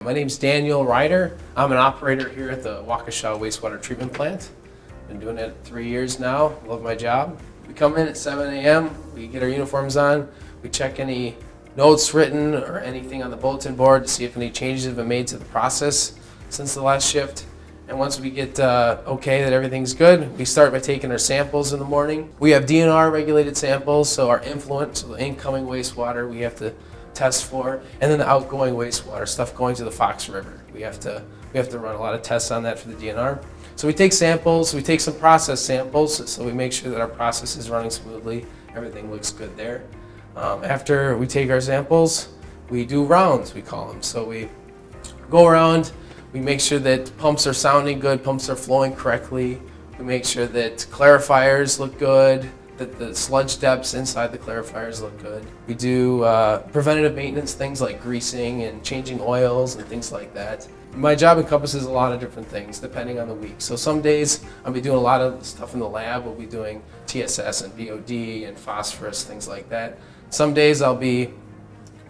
My name's Daniel Ryder. I'm an operator here at the Waukesha wastewater treatment plant. Been doing it 3 years now. Love my job. We come in at 7 a.m. We get our uniforms on. We check any notes written or anything on the bulletin board to see if any changes have been made to the process since the last shift. And once we get okay that everything's good, we start by taking our samples in the morning. We have DNR regulated samples, so our influent, so the incoming wastewater we have to test for, and then the outgoing wastewater, stuff going to the Fox River. We have to run a lot of tests on that for the DNR. So we take samples, we take some process samples, so we make sure that our process is running smoothly, everything looks good there. After we take our samples, we do rounds, we call them. So we go around, we make sure that pumps are sounding good, pumps are flowing correctly. We make sure that clarifiers look good, that the sludge depths inside the clarifiers look good. We do preventative maintenance, things like greasing and changing oils and things like that. My job encompasses a lot of different things depending on the week. So some days I'll be doing a lot of stuff in the lab. We'll be doing TSS and VOD and phosphorus, things like that. Some days I'll be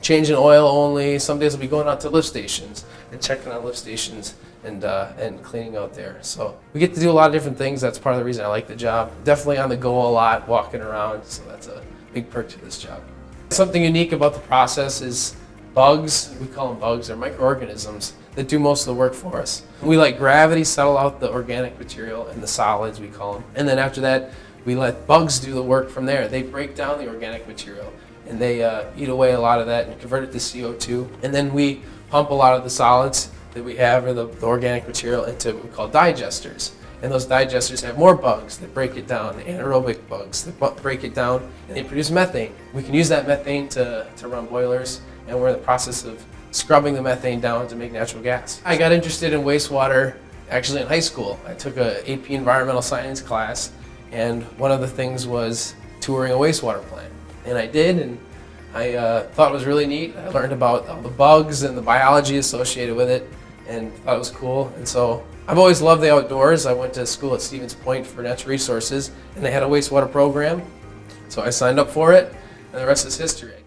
changing oil only. Some days I'll be going out to lift stations and checking on lift stations and cleaning out there. So we get to do a lot of different things. That's part of the reason I like the job. Definitely on the go a lot, walking around, so that's a big perk to this job. Something unique about the process is bugs. We call them bugs. They're microorganisms that do most of the work for us. We let gravity settle out the organic material and the solids, we call them. And then after that, we let bugs do the work from there. They break down the organic material and they eat away a lot of that and convert it to CO2. And then we pump a lot of the solids that we have, or the organic material, into what we call digesters. And those digesters have more bugs that break it down, anaerobic bugs that break it down, and they produce methane. We can use that methane to run boilers, and we're in the process of scrubbing the methane down to make natural gas. I got interested in wastewater actually in high school. I took a AP environmental science class, and one of the things was touring a wastewater plant. And I did, and I thought it was really neat. I learned about all the bugs and the biology associated with it, and thought it was cool. And so I've always loved the outdoors. I went to school at Stevens Point for natural resources, and they had a wastewater program. So I signed up for it, and the rest is history.